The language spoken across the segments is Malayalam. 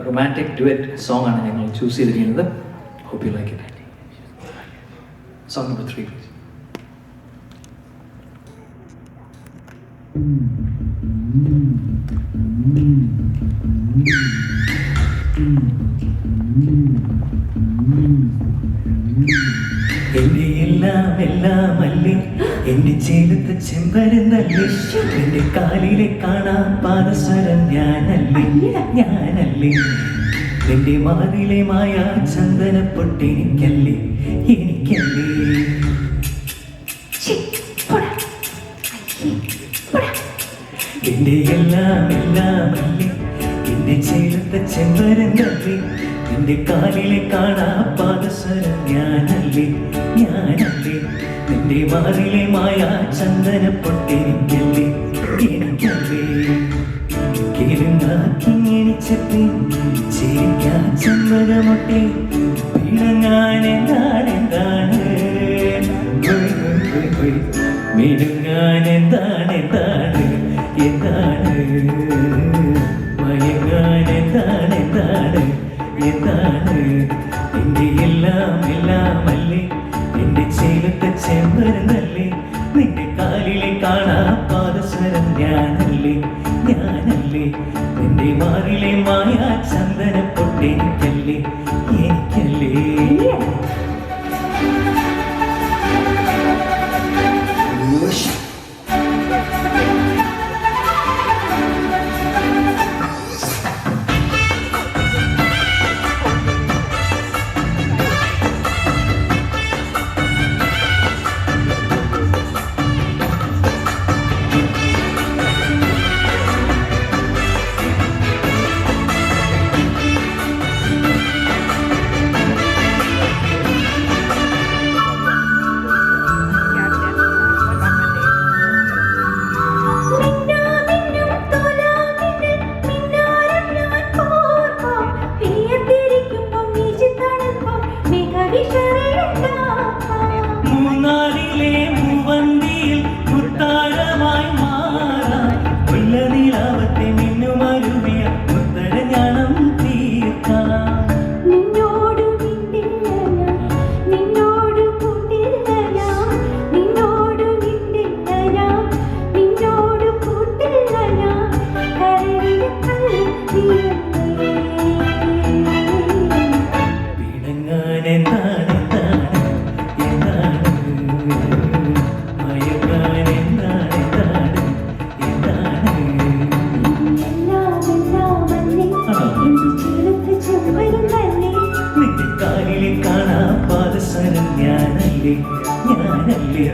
റൊമാൻറ്റിക് ഡുവറ്റ് സോങ് ആണ് ഞങ്ങൾ ചൂസ് ചെയ്തിരിക്കുന്നത്. Hope you like it. Song number 3 please. എന്റെ എല്ലാം അല്ലേ, എന്റെ ചേലത്തെ ചെമ്പരുന്നല്ലേ, എന്റെ കാലിലെ കാണാൻ പാദസരം ഞാനല്ലേ, എന്റെ മാറിലെ മായ ചന്ദനപ്പൊട്ടെനിക്കല്ലേ, എനിക്കല്ലേ. എന്റെ എല്ലാം അല്ലേ, എന്റെ ചേലത്തെ ചെമ്പരുന്നല്ലേ, എന്റെ കാലിലെ കാണാ പാദസരം ഞാനല്ലേ, നിന്റെ മാറിലെ മായ ചന്ദനപ്പൊട്ടെനിക്കല്ലേ, എനിക്കല്ലേ. കേളുങ്ങാക്കിങ്ങെണിച്ചപ്പി ചിരിക്കാൻ ചന്ദനമൊട്ടെ പിണങ്ങാനെന്താണ് മിടുങ്ങാനെന്താണ് മയങ്ങാനെന്താണ് എന്റെ എല്ലാം അല്ലേ, എന്റെ ചേലത്തെ ചെമ്പരുന്നല്ലേ, നിന്റെ കാലിലെ കാണാ പാദസരം ഞാനല്ലേ, നിന്റെ മാറിലെ മായ ചന്ദനപ്പൊട്ടെനിക്കല്ലേ, എനിക്കല്ലേ. ഞാനല്ലേ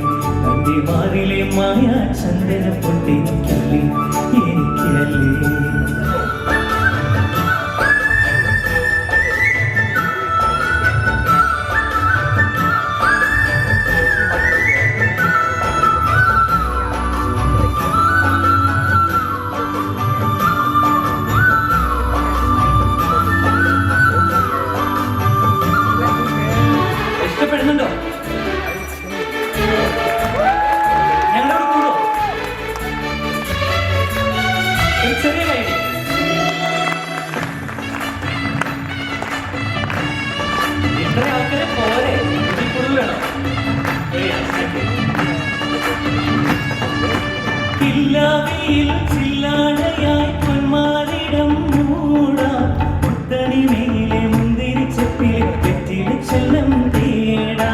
എന്റെ മാറിലെ മായ ചന്ദനപ്പൊട്ടെനിക്കല്ലേ, എനിക്കല്ലേ. ഇഷ്ടപ്പെടുന്നുണ്ടോ? ചില്ലാടയായി പൊന്മാരിടം മൂടാ മുത്തണി മേലെ മുന്തിരിച്ചപ്പിലെ വെറ്റിലെ ചെല്ലം തേടാ.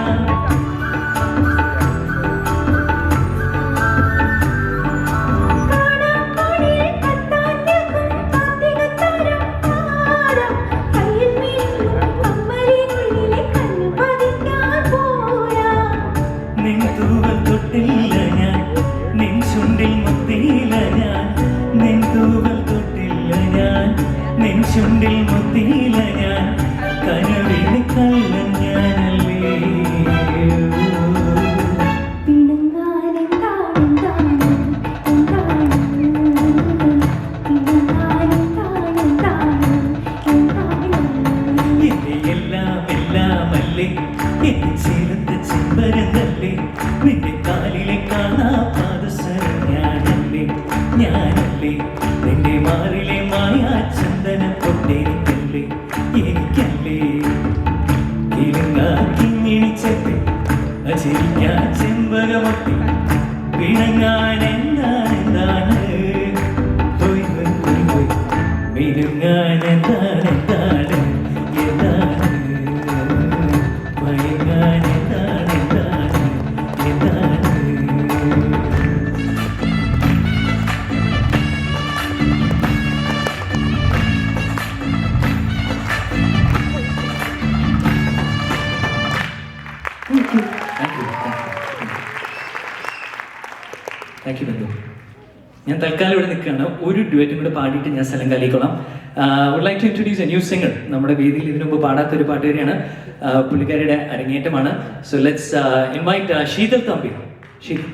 നിൻ തൂവൽ തൊട്ടില്ല ഞാൻ, നിൻ ചുണ്ടിൽ മുത്തിയില്ല ഞാൻ, നിൻ തൂവൽ തൊട്ടില്ല ഞാൻ, നിൻ ചുണ്ടിൽ മുത്തിയില്ല ഞാൻ, കനവിന് കള്ളൻ ഞാനല്ലേ. എന്റെ എല്ലാം അല്ലേ, എന്റെ ചേലത്തെ ചെമ്പരുന്നല്ലേ, നിന്റെ കാലിലെ കാണാ പാദസരം ഞാനല്ലേ, നിന്റെ മാറിലെ മായ ചന്ദനപ്പൊട്ടെ മിനുങ്ങാൻ എന്താണ് എന്താണ് എന്താണ് മയങ്ങാൻ എന്താണ് എന്താണ് എന്താണ് താങ്ക് യു ബന്ധു. ഞാൻ തൽക്കാലം ഇവിടെ നിൽക്കുകയാണ്. ഒരു ഡ്യുവറ്റും കൂടെ പാടിയിട്ട് ഞാൻ സ്ഥലം കാലിക്കോളാം. Would like to introduce a new singer. നമ്മുടെ വേദിയിൽ ഇതിനു മുമ്പ് പാടാത്തൊരു പാട്ടുകാരിയാണ്. പുള്ളിക്കാരിയുടെ അരങ്ങേറ്റമാണ്. So let's invite Sheethal Thampi. Sheetal.